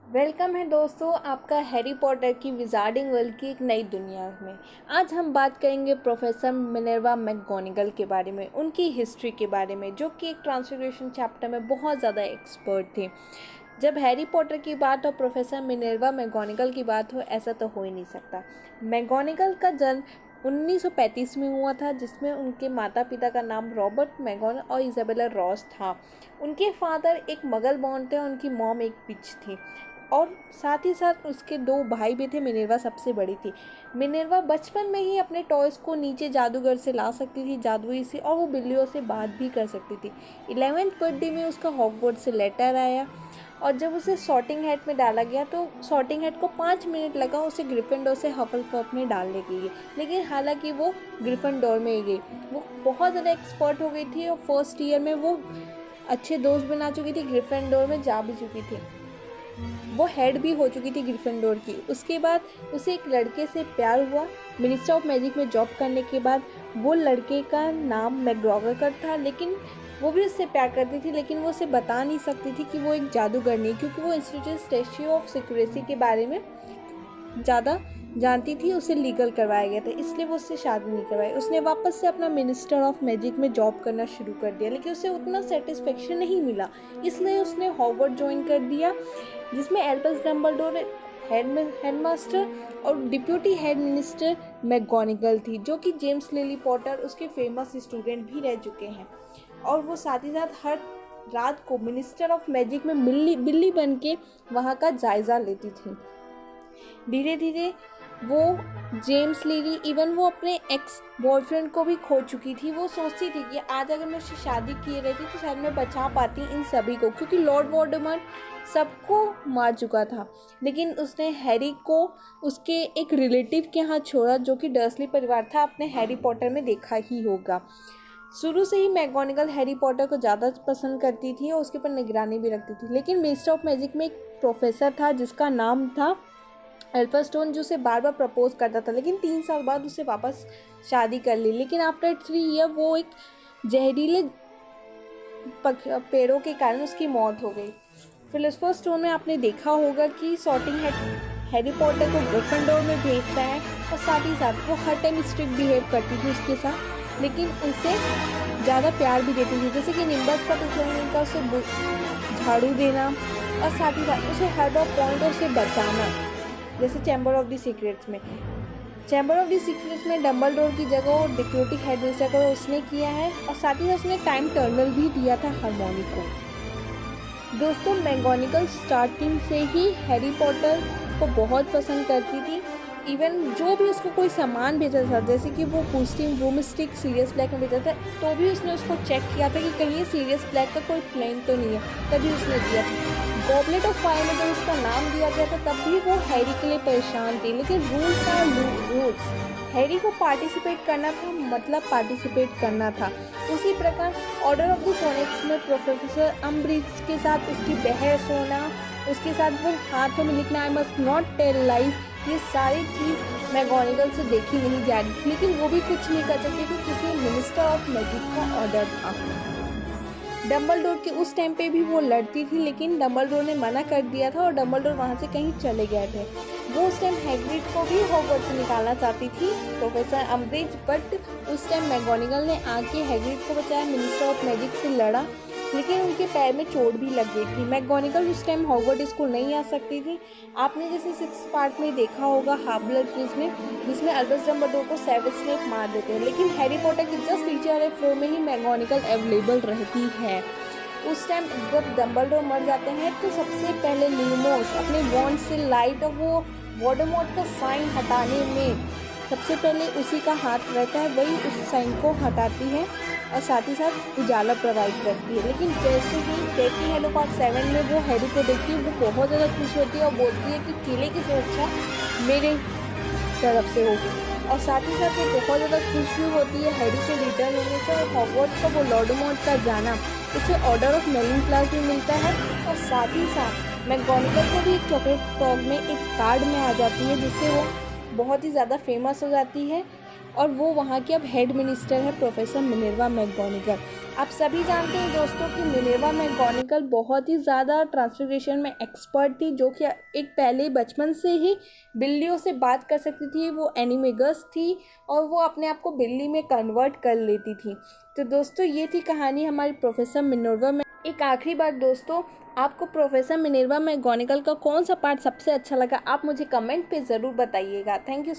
Welcome है दोस्तों आपका हैरी पॉटर की विजार्डिंग वर्ल्ड की एक नई दुनिया में। आज हम बात करेंगे प्रोफेसर मिनर्वा मैकगोनागल के बारे में, उनकी हिस्ट्री के बारे में, जो कि एक ट्रांसफिगरेशन चैप्टर में बहुत ज़्यादा एक्सपर्ट थे। जब हैरी पॉटर की बात हो, प्रोफेसर मिनर्वा मैकगोनागल की बात हो, ऐसा तो हो ही नहीं सकता। मैकगोनागल का जन्म 1935 में हुआ था, जिसमें उनके माता पिता का नाम रॉबर्ट मैकगोनागल और इजाबेला रॉस था। उनके फादर एक मगल बॉर्न थे और उनकी मॉम एक विच थी, और साथ ही साथ उसके दो भाई भी थे। मिनर्वा सबसे बड़ी थी। मिनर्वा बचपन में ही अपने टॉयज़ को नीचे जादूगर से ला सकती थी, जादुई से, और वो बिल्लियों से बात भी कर सकती थी। 11th बर्थडे में उसका हॉगवर्ड्स से लेटर आया, और जब उसे सॉर्टिंग हैट में डाला गया तो सॉर्टिंग हैट को 5 मिनट लगा उसे ग्रिफिंडोर से हफलपफ में डालने के लिए। लेकिन हालांकि वो ग्रिफिंडोर में ही गई। वो बहुत ज़्यादा एक्सपर्ट हो गई थी और फर्स्ट ईयर में वो अच्छे दोस्त बना चुकी थी, ग्रिफिंडोर में जा भी चुकी थी, वो हेड भी हो चुकी थी ग्रिफिंडोर की। उसके बाद उसे एक लड़के से प्यार हुआ। मिनिस्टर ऑफ मैजिक में जॉब करने के बाद वो लड़के का नाम मैकगोनागल था, लेकिन वो भी उससे प्यार करती थी, लेकिन वो उसे बता नहीं सकती थी कि वो एक जादूगर नहीं, क्योंकि वो इंस्टीट्यूट स्टैच्यू ऑफ सिक्रेसी के बारे में ज़्यादा जानती थी। उसे लीगल करवाया गया था, इसलिए वो उससे शादी नहीं करवाई। उसने वापस से अपना मिनिस्टर ऑफ मैजिक में जॉब करना शुरू कर दिया, लेकिन उसे उतना सेटिस्फेक्शन नहीं मिला, इसलिए उसने हॉगवर्ड ज्वाइन कर दिया, जिसमें एल्बस डम्बलडोर हेडमास्टर और डिप्यूटी हेड मिनिस्टर मैकगोनागल थी, जो कि जेम्स लिली पॉटर उसके फेमस स्टूडेंट भी रह चुके हैं। और वो साथ ही साथ हर रात को मिनिस्टर ऑफ मैजिक में बिल्ली बन के वहाँ का जायज़ा लेती थी। धीरे धीरे वो जेम्स लिली, इवन वो अपने एक्स बॉयफ्रेंड को भी खो चुकी थी। वो सोचती थी कि आज अगर मैं उससे शादी किए रहती तो शायद मैं बचा पाती इन सभी को, क्योंकि लॉर्ड वोल्डेमॉर्ट सबको मार चुका था। लेकिन उसने हैरी को उसके एक रिलेटिव के यहाँ छोड़ा, जो कि डर्सली परिवार था। आपने हैरी पॉटर में देखा ही होगा। शुरू से ही मैकगोनागल हैरी पॉटर को ज़्यादा पसंद करती थी और उसके ऊपर निगरानी भी रखती थी। लेकिन मिनिस्टर ऑफ मैजिक में एक प्रोफेसर था जिसका नाम था अल्फा स्टोन, जो उसे बार बार प्रपोज करता था, लेकिन 3 साल बाद उसे वापस शादी कर ली। लेकिन आफ्टर 3 ईयर वो एक जहरीले पेड़ों के कारण उसकी मौत हो गई। फिलोसोफर स्टोन में आपने देखा होगा कि सॉर्टिंग हैट हैरी पॉटर को ग्रिफिंडोर में भेजता है, और साथ ही साथ वो हर टाइम स्ट्रिक्ट बिहेव करती थी उसके साथ, लेकिन उसे ज़्यादा प्यार भी देती थी, जैसे कि निम्बस का टुकड़ा का उसे झाड़ू देना, और साथ ही साथ उसे हर बार पॉइंट और उसे बचाना। जैसे चैम्बर ऑफ द सीक्रेट्स में डम्बलडोर की जगह और डिप्यूटी हेड मिनिस्टर को उसने किया है, और साथ ही साथ उसने टाइम टर्नल भी दिया था हार्मोनी को। दोस्तों, मैकगोनागल स्टार्टिंग से ही हैरी पॉटर को बहुत पसंद करती थी। इवन जो भी उसको कोई सामान भेजा था, जैसे कि वो पूछती रूम स्टिक सीरियस ब्लैक में भेजा था, तो भी उसने उसको चेक किया था कि कहीं सीरियस ब्लैक का कोई प्लेन तो नहीं है, तभी उसने दिया था। गॉबलेट ऑफ फायर में जब उसका नाम दिया गया था, तब भी वो हैरी के लिए परेशान थी, लेकिन रूल्स आर रूल्स। हैरी को पार्टिसिपेट करना था, मतलब पार्टिसिपेट करना था। उसी प्रकार ऑर्डर ऑफ द फोनिक्स में प्रोफेसर अम्ब्रिज के साथ उसकी बहस होना, उसके साथ वो हाथों में लिखना I must not tell lies, ये सारी चीज़ मैकगोनागल से देखी नहीं जा रही थी, लेकिन वो भी कुछ नहीं कर सकती थी, क्योंकि मिनिस्टर ऑफ मैजिक का ऑर्डर था। डम्बलडोर के उस टाइम पे भी वो लड़ती थी, लेकिन डम्बलडोर ने मना कर दिया था और डम्बलडोर वहाँ से कहीं चले गए थे। वो उस टाइम हैग्रिड को भी हॉगवर्ड्स से निकालना चाहती थी, प्रोफेसर अम्ब्रिज, बट उस टाइम मैकगोनागल ने आके हैग्रिड को बचाया, मिनिस्टर ऑफ मैजिक से लड़ा, लेकिन उनके पैर में चोट भी लग गई थी। मैकगोनागल उस टाइम हॉगवर्ड स्कूल नहीं आ सकती थी। आपने जैसे 6th पार्ट में देखा होगा हाफ ब्लड प्रिंस में, जिसमें अल्बस डम्बलडोर को सेवेज स्नेप मार देते हैं, लेकिन हैरी पॉटर की जस्ट नीचे वाले फ्लोर में ही मैकगोनागल अवेलेबल रहती है। उस टाइम जब डम्बलडोर मर जाते हैं, तो सबसे पहले ल्यूमोस अपने वॉन्ड से लाइट और वो वोल्डेमॉर्ट का साइन हटाने में सबसे पहले उसी का हाथ रहता है, वही उस साइन को हटाती है और साथ ही साथ उजाला प्रोवाइड करती है। लेकिन जैसे ही डेथली हेलो पार्ट 7 में वो हैरी को देखती है, वो बहुत ज़्यादा खुश होती है और बोलती है कि किले की सुरक्षा मेरे तरफ से होगी, और साथ ही साथ वो बहुत ज़्यादा खुश भी होती है हैरी के रिटर्न होने से। और हॉगवर्ड्स का वो वोल्डेमॉर्ट का जाना, उसे ऑर्डर ऑफ मेलिंग क्लास भी मिलता है, और साथ ही साथ मैकगोनागल को भी एक चॉकलेट फ्रॉग में एक कार्ड में आ जाती है, जिससे वो बहुत ही ज़्यादा फेमस हो जाती है। और वो वहाँ की अब हेड मिनिस्टर है प्रोफेसर मिनर्वा मैकगोनागल। आप सभी जानते हैं दोस्तों कि मिनर्वा मैकगोनागल बहुत ही ज़्यादा ट्रांसफिग्रेशन में एक्सपर्ट थी, जो कि एक पहले बचपन से ही बिल्लियों से बात कर सकती थी। वो एनिमेगस थी और वो अपने आप को बिल्ली में कन्वर्ट कर लेती थी। तो दोस्तों ये थी कहानी हमारी प्रोफेसर मिनर्वा में। एक आखिरी बात दोस्तों, आपको प्रोफेसर मिनर्वा मैकगोनागल का कौन सा पार्ट सबसे अच्छा लगा, आप मुझे कमेंट पे ज़रूर बताइएगा। Thank you.